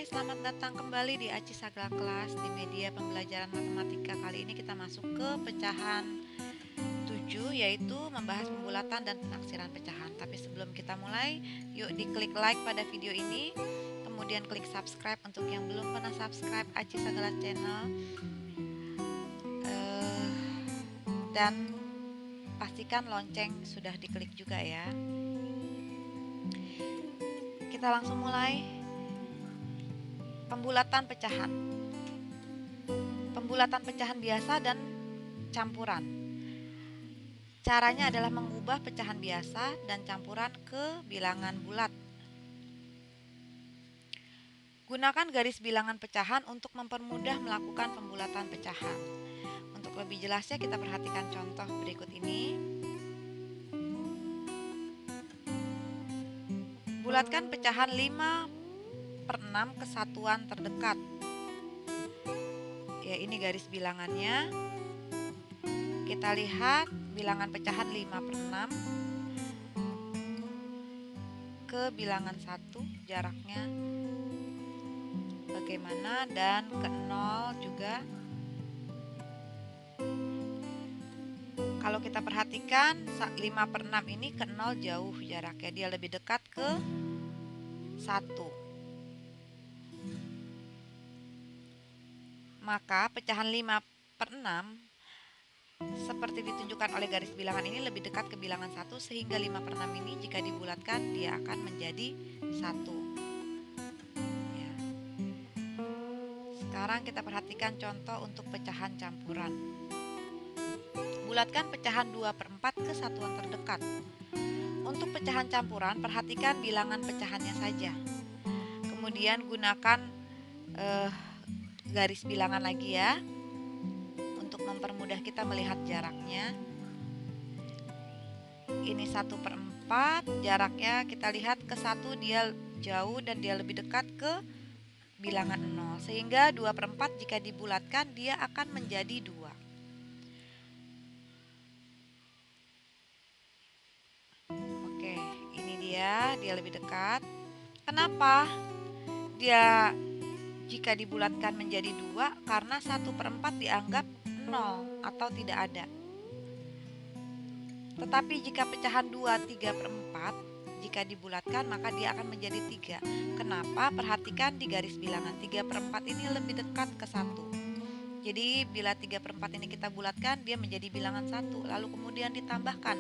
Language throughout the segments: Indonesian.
Hai, selamat datang kembali di Aci Sagala Kelas. Di media pembelajaran matematika kali ini kita masuk ke pecahan 7, yaitu membahas pembulatan dan penaksiran pecahan. Tapi sebelum kita mulai, yuk diklik like pada video ini, kemudian klik subscribe untuk yang belum pernah subscribe Aci Sagala Channel, dan pastikan lonceng sudah diklik juga ya. Kita langsung mulai. Pembulatan pecahan. Pembulatan pecahan biasa dan campuran. Caranya adalah mengubah pecahan biasa dan campuran ke bilangan bulat. Gunakan garis bilangan pecahan untuk mempermudah melakukan pembulatan pecahan. Untuk lebih jelasnya kita perhatikan contoh berikut ini. Bulatkan pecahan 5/6 kesatuan terdekat. Ya, ini garis bilangannya. Kita lihat bilangan pecahan 5/6 ke bilangan 1, jaraknya bagaimana, dan ke 0 juga. Kalau kita perhatikan 5/6 ini ke 0 jauh jaraknya, dia lebih dekat ke 1. Maka pecahan 5/6 seperti ditunjukkan oleh garis bilangan ini lebih dekat ke bilangan 1, sehingga 5/6 ini jika dibulatkan dia akan menjadi 1 ya. Sekarang kita perhatikan contoh untuk pecahan campuran. Bulatkan pecahan 2/4 ke satuan terdekat. Untuk pecahan campuran, perhatikan bilangan pecahannya saja. Kemudian gunakan garis bilangan lagi ya, untuk mempermudah kita melihat jaraknya. Ini 1/4, jaraknya kita lihat ke 1 dia jauh dan dia lebih dekat ke bilangan 0, sehingga 2/4 jika dibulatkan dia akan menjadi 2. Oke, ini dia lebih dekat. Kenapa dia jika dibulatkan menjadi 2? Karena 1/4 dianggap 0 atau tidak ada. Tetapi jika pecahan 2 3/4 jika dibulatkan maka dia akan menjadi 3. Kenapa? Perhatikan di garis bilangan 3/4 ini lebih dekat ke 1. Jadi bila 3/4 ini kita bulatkan dia menjadi bilangan 1, lalu kemudian ditambahkan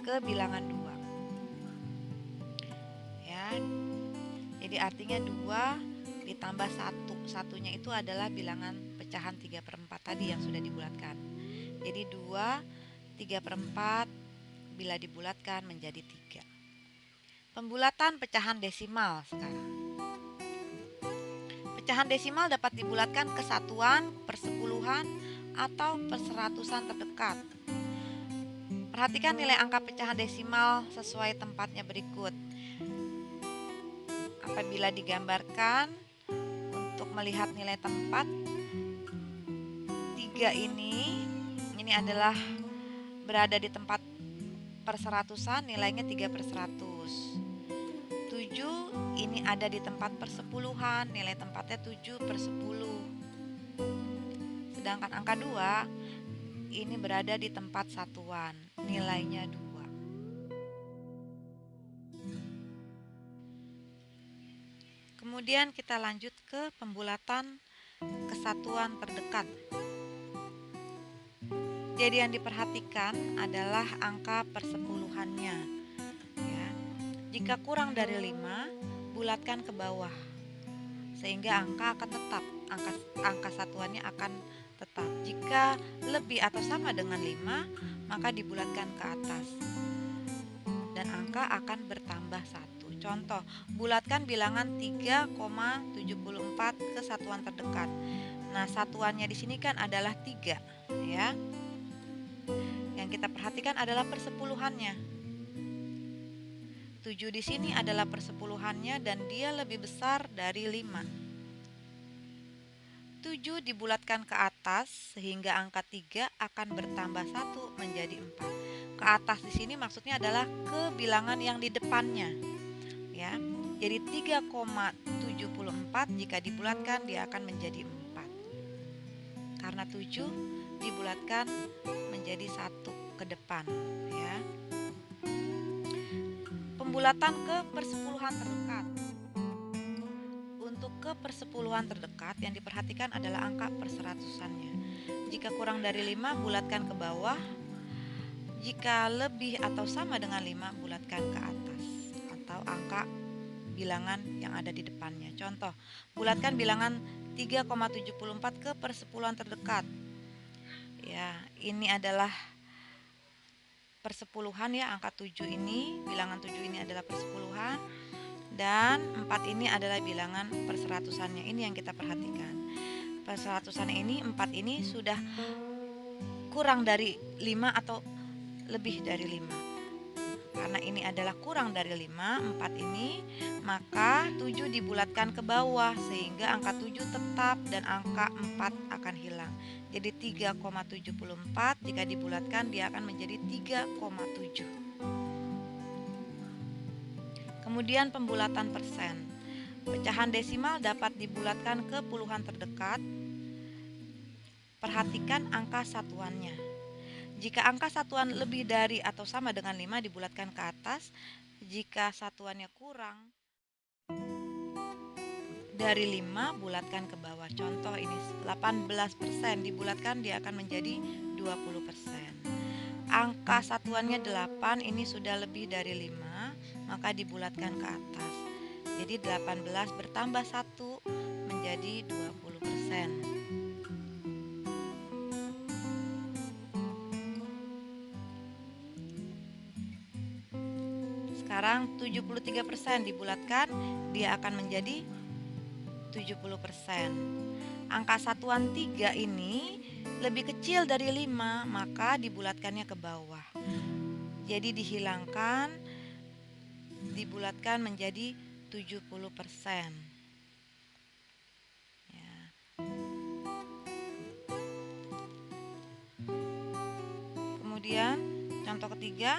ke bilangan 2 ya. Jadi artinya 2 ditambah 1, satunya itu adalah bilangan pecahan 3/4 tadi yang sudah dibulatkan. Jadi 2 3/4 bila dibulatkan menjadi 3. Pembulatan pecahan desimal sekarang. Pecahan desimal dapat dibulatkan ke satuan, persepuluhan, atau perseratusan terdekat. Perhatikan nilai angka pecahan desimal sesuai tempatnya berikut. Apabila digambarkan untuk melihat nilai tempat, 3 ini adalah berada di tempat perseratusan, nilainya 3/100. 7 ini ada di tempat persepuluhan, nilai tempatnya 7/10. Sedangkan angka 2 ini berada di tempat satuan, nilainya 2. Kemudian kita lanjut ke pembulatan kesatuan terdekat. Jadi yang diperhatikan adalah angka persepuluhannya ya. Jika kurang dari 5, bulatkan ke bawah sehingga angka akan tetap, angka satuannya akan tetap. Jika lebih atau sama dengan 5, maka dibulatkan ke atas dan angka akan bertambah 1. Contoh, bulatkan bilangan 3,74 ke satuan terdekat. Nah, satuannya di sini kan adalah 3 ya. Yang kita perhatikan adalah persepuluhannya. 7 di sini adalah persepuluhannya dan dia lebih besar dari 5. 7 dibulatkan ke atas sehingga angka 3 akan bertambah 1 menjadi 4. Ke atas di sini maksudnya adalah ke bilangan yang di depannya ya. Jadi 3,74 jika dibulatkan dia akan menjadi 4. Karena 7 dibulatkan menjadi 1 ke depan, ya. Pembulatan ke persepuluhan terdekat. Untuk ke persepuluhan terdekat yang diperhatikan adalah angka perseratusannya. Jika kurang dari 5, bulatkan ke bawah. Jika lebih atau sama dengan 5, bulatkan ke atas atau angka bilangan yang ada di depannya. Contoh, bulatkan bilangan 3,74 ke persepuluhan terdekat. Ya, ini adalah persepuluhan ya, angka 7 ini, bilangan 7 ini adalah persepuluhan, dan 4 ini adalah bilangan perseratusannya. Ini yang kita perhatikan. Perseratusannya ini, 4 ini sudah kurang dari 5 atau lebih dari 5. Karena ini adalah kurang dari 5, 4 ini, maka 7 dibulatkan ke bawah sehingga angka 7 tetap dan angka 4 akan hilang. Jadi 3,74 jika dibulatkan dia akan menjadi 3,7. Kemudian pembulatan persen. Pecahan desimal dapat dibulatkan ke puluhan terdekat. Perhatikan angka satuannya. Jika angka satuan lebih dari atau sama dengan 5 dibulatkan ke atas. Jika satuannya kurang dari 5 bulatkan ke bawah. Contoh ini 18% dibulatkan dia akan menjadi 20%. Angka satuannya 8 ini sudah lebih dari 5 maka dibulatkan ke atas. Jadi 18 bertambah 1 menjadi 20%. Sekarang 73% dibulatkan dia akan menjadi 70%. Angka satuan 3 ini lebih kecil dari 5 maka dibulatkannya ke bawah. Jadi dihilangkan, dibulatkan menjadi 70%. Ya. Kemudian contoh ketiga,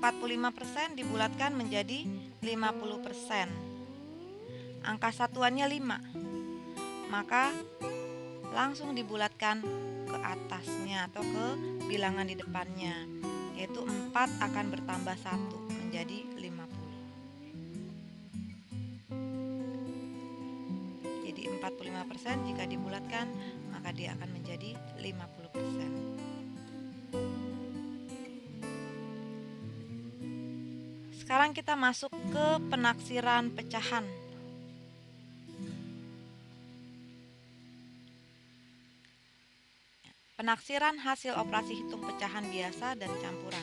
45% dibulatkan menjadi 50%. Angka satuannya 5, maka langsung dibulatkan ke atasnya atau ke bilangan di depannya, yaitu 4 akan bertambah 1 menjadi 50. Jadi 45% jika dibulatkan maka dia akan menjadi 50%. Sekarang kita masuk ke penaksiran pecahan. Penaksiran hasil operasi hitung pecahan biasa dan campuran.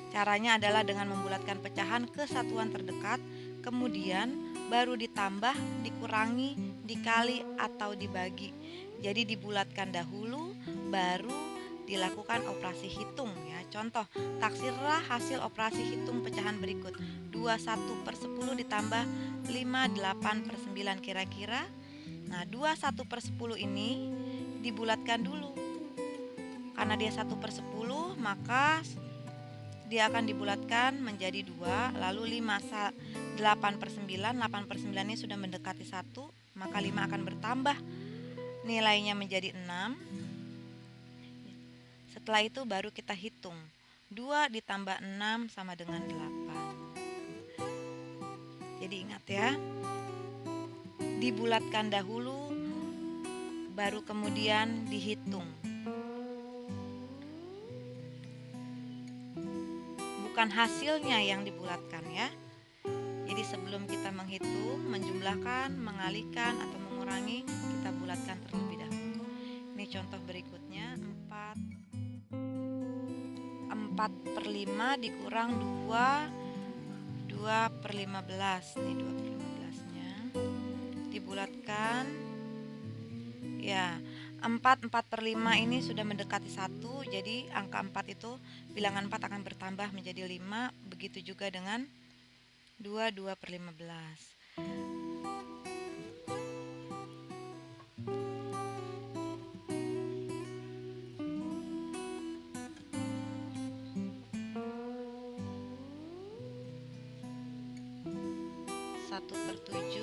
Caranya adalah dengan membulatkan pecahan ke satuan terdekat, kemudian baru ditambah, dikurangi, dikali, atau dibagi. Jadi dibulatkan dahulu, baru dilakukan operasi hitung ya. Contoh, taksirlah hasil operasi hitung pecahan berikut. 21/10 ditambah 58/9 kira-kira. Nah, 21/10 ini dibulatkan dulu. Karena dia 1/10 maka dia akan dibulatkan menjadi 2, lalu 8/9 ini sudah mendekati 1, maka 5 akan bertambah nilainya menjadi 6. Setelah itu baru kita hitung, 2 ditambah 6 sama dengan 8. Jadi ingat ya, dibulatkan dahulu baru kemudian dihitung. Bukan hasilnya yang dibulatkan ya. Jadi sebelum kita menghitung, menjumlahkan, mengalihkan atau mengurangi, kita bulatkan terlebih dahulu. Ini contoh berikutnya, 4/5 dikurang 2/15. Ini 2/15-nya. Dibulatkan. Ya, 4/5 ini sudah mendekati 1, jadi angka 4 itu, bilangan 4 akan bertambah menjadi 5, begitu juga dengan 2/15. 1/7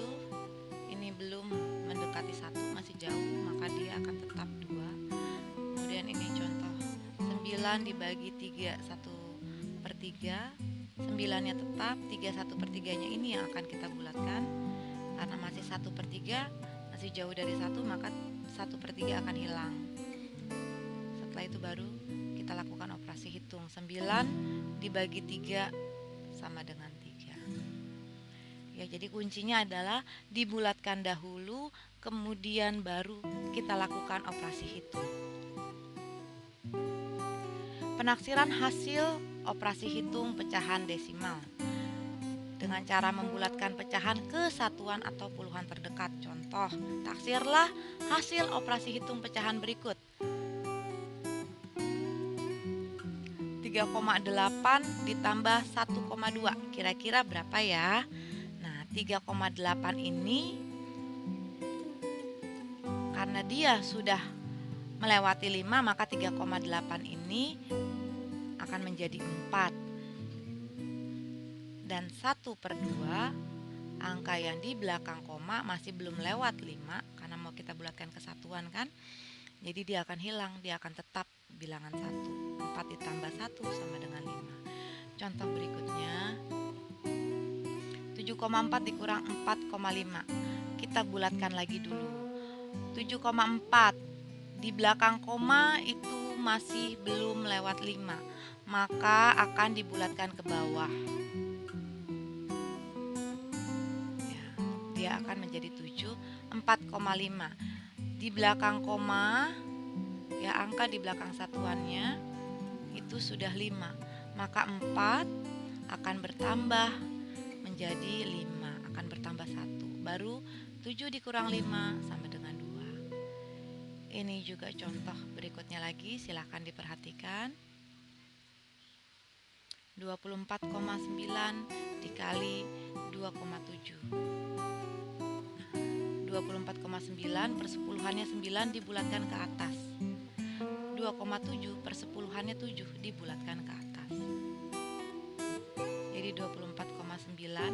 ini belum mendekati 1, masih jauh, maka dia akan tetap 2. Kemudian ini contoh 9 dibagi 3 1/3, 9-nya tetap, 3 1/3-nya ini yang akan kita bulatkan. Karena masih 1/3, masih jauh dari 1, maka 1/3 akan hilang. Setelah itu baru kita lakukan operasi hitung. 9 dibagi 3 sama dengan 3. Ya, jadi kuncinya adalah dibulatkan dahulu, kemudian baru kita lakukan operasi hitung. Penaksiran hasil operasi hitung pecahan desimal dengan cara membulatkan pecahan ke satuan atau puluhan terdekat. Contoh, taksirlah hasil operasi hitung pecahan berikut. 3,8 ditambah 1,2 kira-kira berapa ya? Nah, 3,8 ini karena dia sudah melewati 5, maka 3,8 ini akan menjadi 4. Dan 1/2, angka yang di belakang koma masih belum lewat 5 karena mau kita bulatkan ke satuan kan. Jadi dia akan hilang, dia akan tetap bilangan 1. 4 ditambah 1 sama dengan 5. Contoh berikutnya, 7,4 dikurang 4,5. Kita bulatkan lagi dulu. 7,4 di belakang koma itu masih belum lewat 5, maka akan dibulatkan ke bawah. Ya, dia akan menjadi 7, 4,5. Di belakang koma, ya angka di belakang satuannya itu sudah 5, maka 4 akan bertambah menjadi 5, akan bertambah 1. Baru 7 dikurang 5 sama dengan 2. Ini juga contoh berikutnya lagi, silahkan diperhatikan. 24,9 dikali 2,7. 24,9 persepuluhannya 9 dibulatkan ke atas. 2,7 persepuluhannya 7 dibulatkan ke atas. Jadi 24,9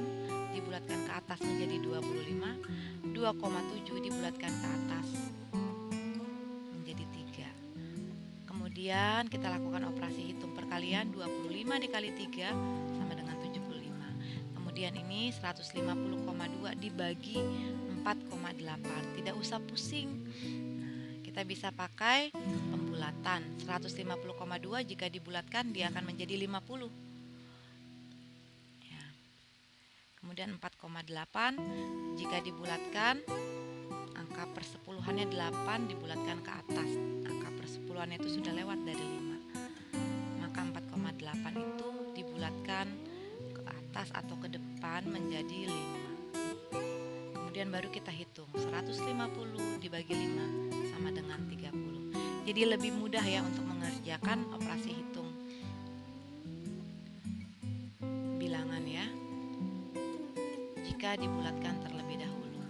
dibulatkan ke atas menjadi 25. 2,7 dibulatkan ke atas menjadi 3. Kemudian kita lakukan operasi hitung perkalian. 25 dikali 3 sama dengan 75. Kemudian ini 150,2 dibagi 4,8. Tidak usah pusing. Nah, kita bisa pakai pembulatan. 150,2 jika dibulatkan dia akan menjadi 50. Ya. Kemudian 4,8 jika dibulatkan, angka persepuluhannya 8 dibulatkan ke atas. Angka persepuluhannya itu sudah lewat dari 5. Maka 4,8 itu dibulatkan ke atas atau ke depan menjadi 5. Kemudian baru kita hitung. 150 dibagi 5 sama dengan 30. Jadi lebih mudah ya untuk mengerjakan operasi hitung bilangan ya, jika dibulatkan terlebih dahulu.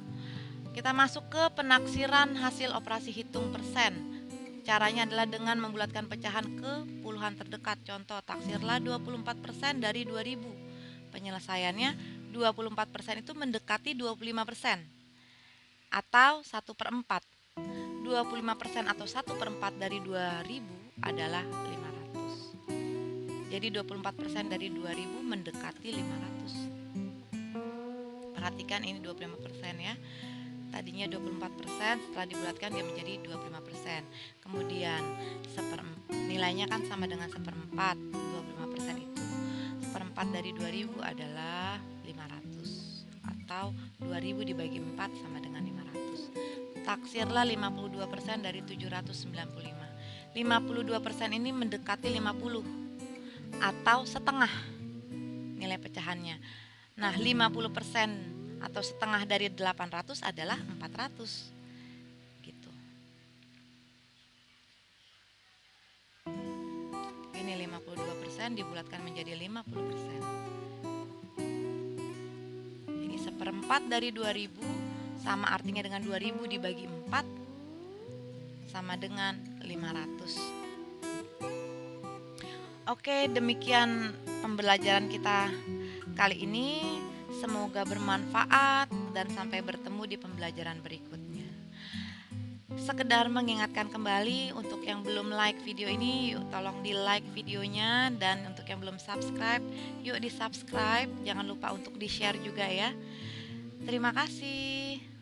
Kita masuk ke penaksiran hasil operasi hitung persen. Caranya adalah dengan membulatkan pecahan ke puluhan terdekat. Contoh, taksirlah 24% dari 2000. Penyelesaiannya 24% itu mendekati 25%, atau 1/4. 25% atau 1/4 dari 2000 adalah 500. Jadi 24% dari 2000 mendekati 500. Perhatikan ini 25% ya. Tadinya 24%, setelah dibulatkan dia menjadi 25%. Kemudian nilainya kan sama dengan 1/4. 25% itu 1/4 dari 2000 adalah 500, atau 2000 dibagi 4 sama dengan 500. Taksirlah 52% dari 795. 52% ini mendekati 50, atau setengah nilai pecahannya. Nah, 50% atau setengah dari 800 adalah 400. Gitu. Ini 52% dibulatkan menjadi 50%. Jadi 1/4 dari 2000 sama artinya dengan 2000 dibagi 4 sama dengan 500. Oke, demikian pembelajaran kita kali ini. Semoga bermanfaat dan sampai bertemu di pembelajaran berikutnya. Sekedar mengingatkan kembali untuk yang belum like video ini, yuk tolong di like videonya, dan untuk yang belum subscribe, yuk di subscribe. Jangan lupa untuk di share juga ya. Terima kasih.